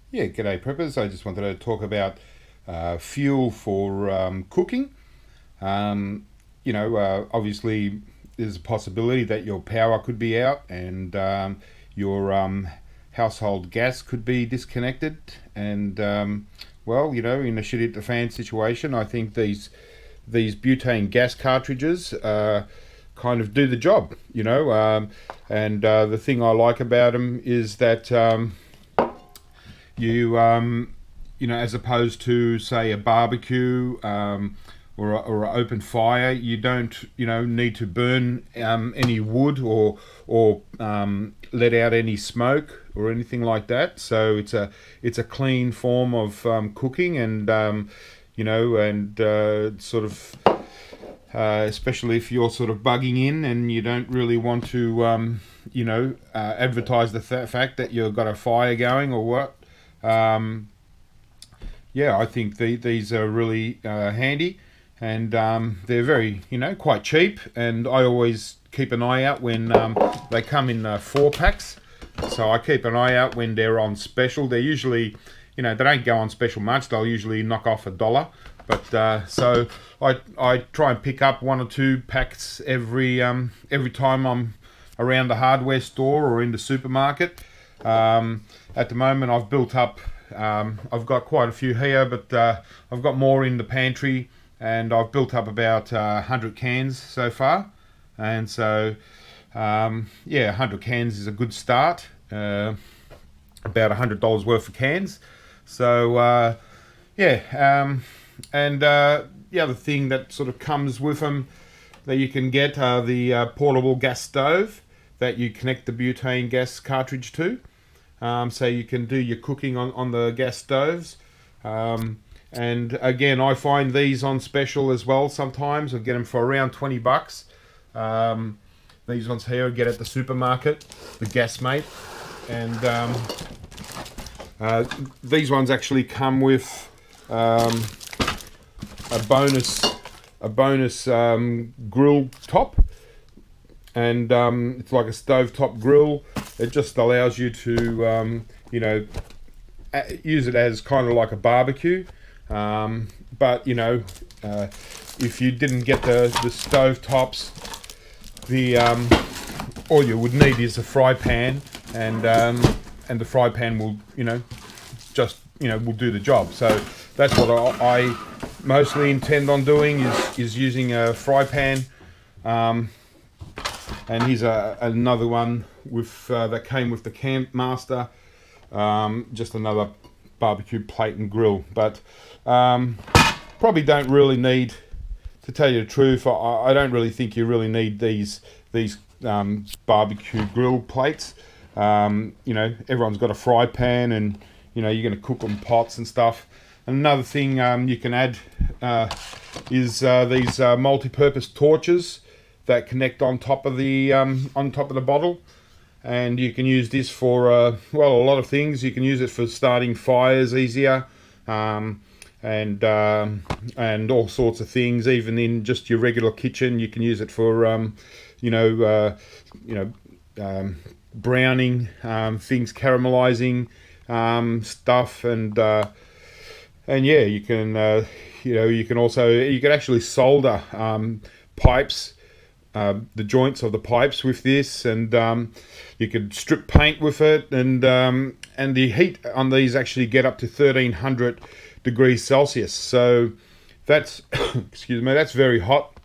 Yeah, g'day preppers. I just wanted to talk about fuel for cooking. Obviously, there's a possibility that your power could be out and your household gas could be disconnected. And in a shit hit the fan situation, I think these butane gas cartridges kind of do the job. The thing I like about them is that as opposed to say a barbecue or an open fire, you don't need to burn any wood or let out any smoke or anything like that. So it's a clean form of cooking, and sort of especially if you're sort of bugging in and you don't really want to advertise the fact that you've got a fire going or what. I think these are really handy, and they're very, quite cheap. And I always keep an eye out when they come in 4 packs. So I keep an eye out when they're on special. They're usually, they don't go on special much. They'll usually knock off $1. But so I try and pick up 1 or 2 packs every time I'm around the hardware store or in the supermarket. At the moment, I've built up. I've got quite a few here, but I've got more in the pantry, and I've built up about 100 cans so far. And so, 100 cans is a good start. About $100 worth of cans. So, the other thing that sort of comes with them that you can get are the portable gas stove that you connect the butane gas cartridge to. So you can do your cooking on the gas stoves. And again, I find these on special as well sometimes. I get them for around $20. These ones here I get at the supermarket, the Gasmate. And these ones actually come with a bonus grill top. And it's like a stovetop grill. It just allows you to, use it as kind of like a barbecue. But if you didn't get the stove tops, all you would need is a fry pan, and the fry pan will, will do the job. So that's what I mostly intend on doing is using a fry pan. And here's another one with that came with the Camp Master, just another barbecue plate and grill. But probably don't really need, to tell you the truth, I don't really think you really need these barbecue grill plates. Everyone's got a fry pan, and you're going to cook on pots and stuff. And another thing you can add is these multi-purpose torches that connect on top of the bottle, and you can use this for a lot of things. You can use it for starting fires easier, and all sorts of things. Even in just your regular kitchen, you can use it for browning things, caramelizing stuff, and you can you can actually solder pipes. The joints of the pipes with this, and you could strip paint with it, and the heat on these actually get up to 1300 degrees Celsius. So that's that's very hot,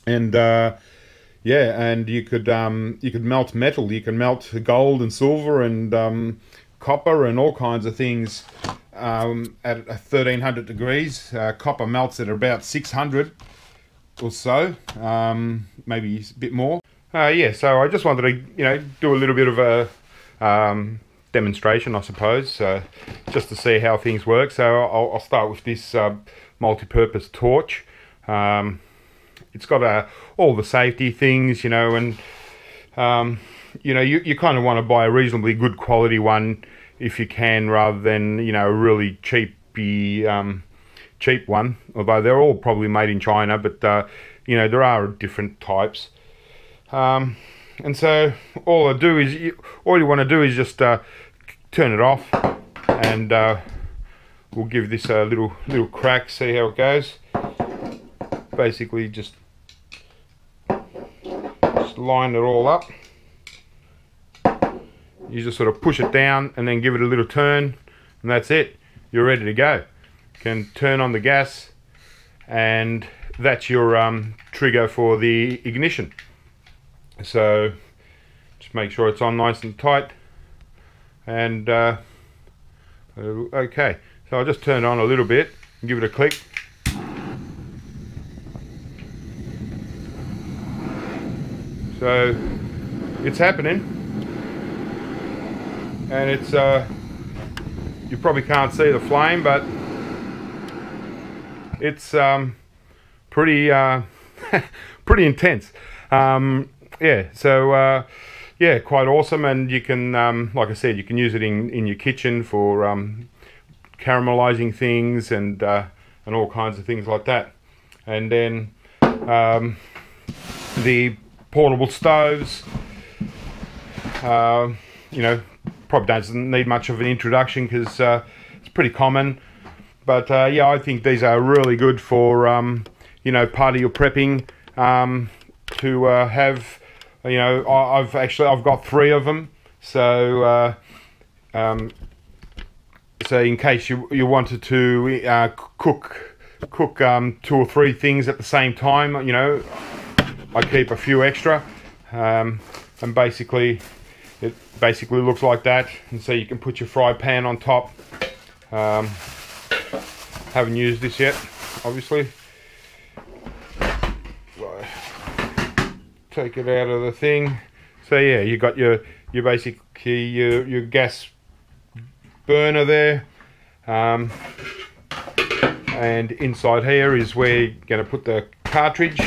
and and you could melt metal. You can melt gold and silver and copper and all kinds of things at 1300 degrees. Copper melts at about 600. Or so, maybe a bit more. So I just wanted to, do a little bit of a demonstration, I suppose, just to see how things work. So I'll start with this multi-purpose torch. It's got all the safety things, and you kind of want to buy a reasonably good quality one if you can, rather than a really cheap one, although they're all probably made in China, but there are different types, and so all you want to do is just turn it off, and we'll give this a little crack, see how it goes. Basically just line it all up. You just sort of push it down and then give it a little turn, and that's it. You're ready to go. You can turn on the gas, and that's your trigger for the ignition. So just make sure it's on nice and tight, and okay. So I'll just turn it on a little bit and give it a click. So it's happening, and it's you probably can't see the flame, but it's pretty pretty intense. Yeah, so yeah, quite awesome. And you can, like I said, you can use it in your kitchen for caramelizing things and all kinds of things like that. And then the portable stoves, you know, probably doesn't need much of an introduction because it's pretty common. But yeah, I think these are really good for you know, part of your prepping, to have. You know, I've got 3 of them, so so in case you wanted to cook 2 or 3 things at the same time, you know, I keep a few extra, and basically it basically looks like that. And so you can put your fry pan on top. Haven't used this yet, obviously. Take it out of the thing. So yeah, you got your basically your gas burner there, and inside here is where you're going to put the cartridge.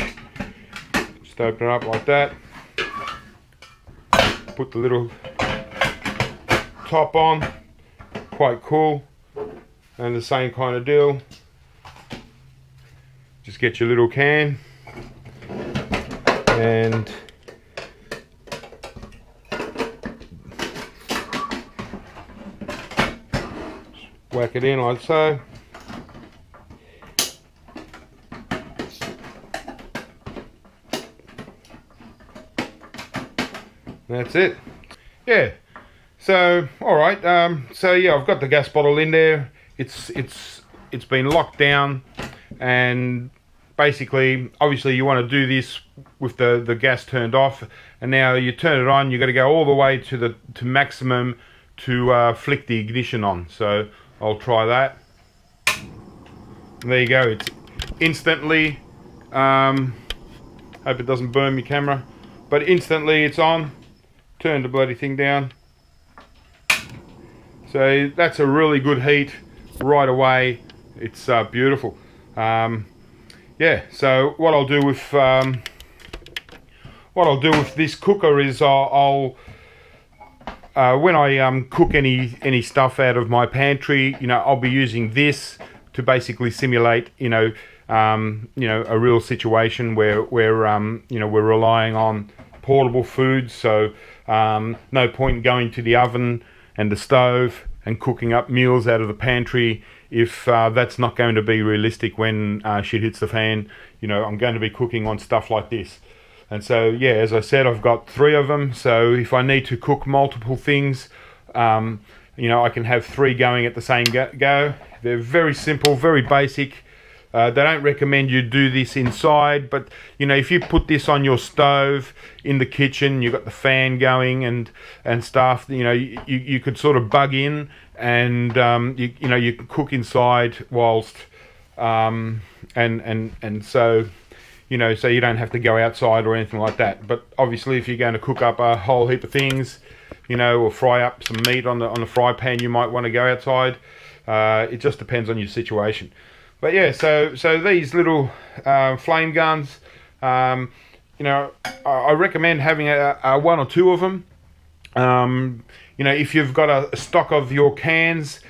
Just open it up like that, put the little top on, quite cool. And the same kind of deal, just get your little can and whack it in like so. That's it. Yeah. So all right. So yeah, I've got the gas bottle in there. It's been locked down, and basically, obviously, you want to do this with the gas turned off, and now you turn it on. You got to go all the way to maximum to flick the ignition on. So I'll try that. There you go. It's instantly. Hope it doesn't burn your camera, but instantly it's on. Turn the bloody thing down. So that's a really good heat right away. It's beautiful. Yeah. So what I'll do with this cooker is I'll when I cook any stuff out of my pantry, you know, I'll be using this to basically simulate, you know, a real situation where you know, we're relying on portable food. So no point in going to the oven and the stove and cooking up meals out of the pantry if that's not going to be realistic when shit hits the fan. You know, I'm going to be cooking on stuff like this. And so, yeah, as I said, I've got 3 of them. So if I need to cook multiple things, you know, I can have 3 going at the same go. They're very simple, very basic. They don't recommend you do this inside, but you know, if you put this on your stove in the kitchen, you've got the fan going and stuff, you know, you could sort of bug in and you know, you can cook inside whilst and so, you know, so you don't have to go outside or anything like that. But obviously, if you're going to cook up a whole heap of things, you know, or fry up some meat on the fry pan, you might want to go outside. It just depends on your situation. But yeah, so these little flame guns, you know, I recommend having a 1 or 2 of them. You know, if you've got a stock of your cans,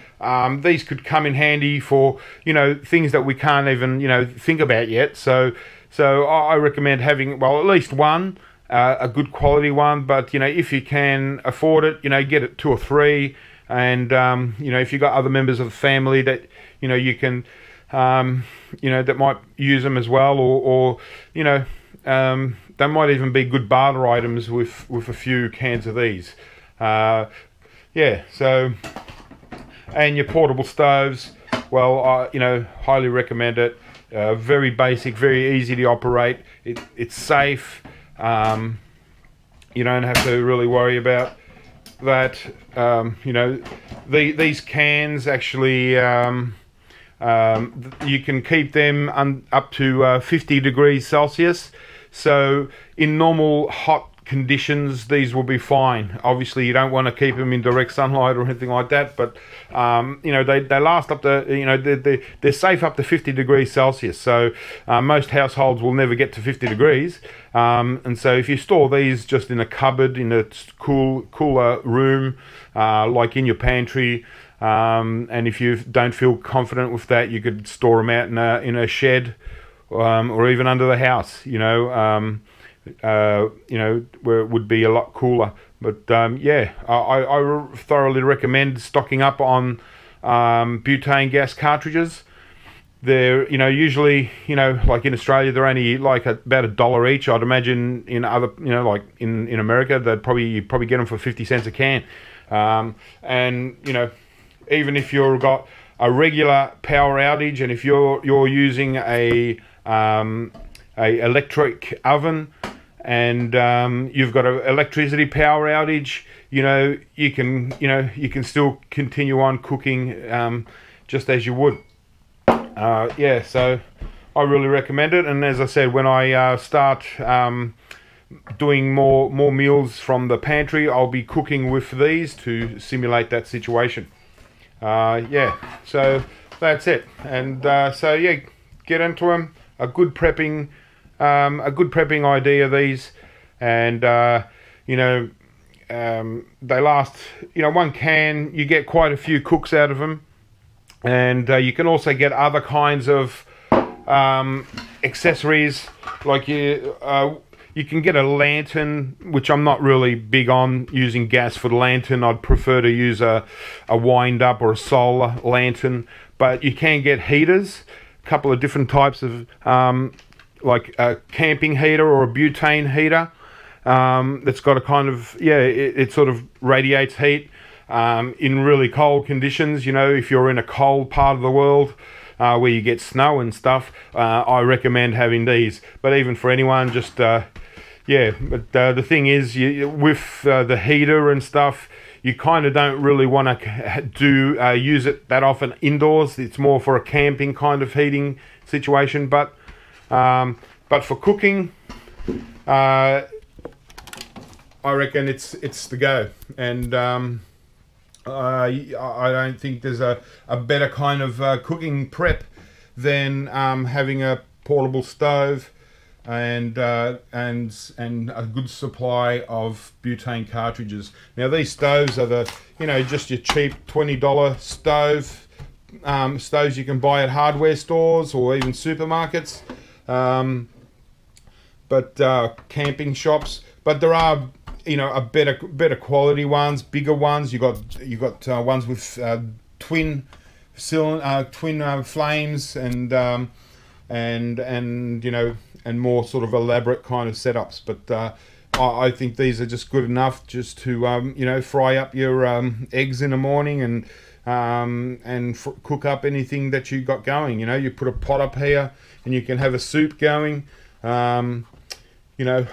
these could come in handy for, you know, things that we can't even, you know, think about yet. So I recommend having, well, at least 1, a good quality one. But you know, if you can afford it, you know, get it 2 or 3. and you know, if you've got other members of the family that you know you can you know, that might use them as well, or you know, they might even be good barter items with a few cans of these. Yeah, so, and your portable stoves, well, you know, highly recommend it. Very basic, very easy to operate. It's safe. You don't have to really worry about that. You know, these cans actually, you can keep them up to 50 degrees Celsius. So in normal hot conditions, these will be fine. Obviously, you don't want to keep them in direct sunlight or anything like that, but you know, they last up to, you know, they're safe up to 50 degrees Celsius. So most households will never get to 50 degrees, and so if you store these just in a cupboard in a cooler room, like in your pantry, and if you don't feel confident with that, you could store them out in a shed, or even under the house, you know, where it would be a lot cooler. But yeah, I thoroughly recommend stocking up on butane gas cartridges. They're, you know, usually, you know, like in Australia, they're only like about $1 each. I'd imagine in other, you know, like in America, you probably get them for 50 cents a can. And you know, even if you've got a regular power outage, and if you're using a electric oven, and you've got an electricity power outage, you know, you can still continue on cooking just as you would. Yeah, so I really recommend it. And as I said, when I start doing more meals from the pantry, I'll be cooking with these to simulate that situation. Yeah, so that's it. And so yeah, get into them. A good prepping idea, these, and you know, they last, you know, one can, you get quite a few cooks out of them. And you can also get other kinds of accessories, like you can get a lantern, which I'm not really big on using gas for the lantern. I'd prefer to use a wind up or a solar lantern, but you can get heaters, a couple of different types of like a camping heater or a butane heater, that's got a kind of, yeah, it sort of radiates heat in really cold conditions. You know, if you're in a cold part of the world where you get snow and stuff, I recommend having these. But even for anyone, just yeah, but the thing is, with the heater and stuff, you kind of don't really want to use it that often indoors. It's more for a camping kind of heating situation. But for cooking, I reckon it's the go. And I don't think there's a better kind of cooking prep than having a portable stove and a good supply of butane cartridges. Now these stoves are the, you know, just your cheap $20 stove, stoves you can buy at hardware stores or even supermarkets, but camping shops. But there are, you know, a better quality ones, bigger ones. You got ones with twin flames and you know, and more sort of elaborate kind of setups. But I think these are just good enough just to you know, fry up your eggs in the morning and cook up anything that you got going. You know, you put a pot up here and you can have a soup going. You know,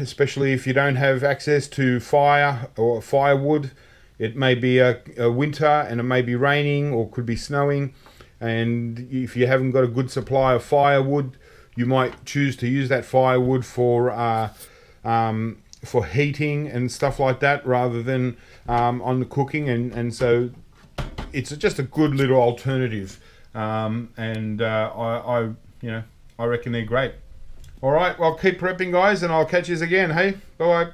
especially if you don't have access to fire or firewood. It may be a winter and it may be raining or could be snowing, and if you haven't got a good supply of firewood, you might choose to use that firewood for heating and stuff like that rather than on the cooking, and so it's just a good little alternative, and I you know, I reckon they're great. All right, well, keep prepping, guys, and I'll catch you again. Hey, bye-bye.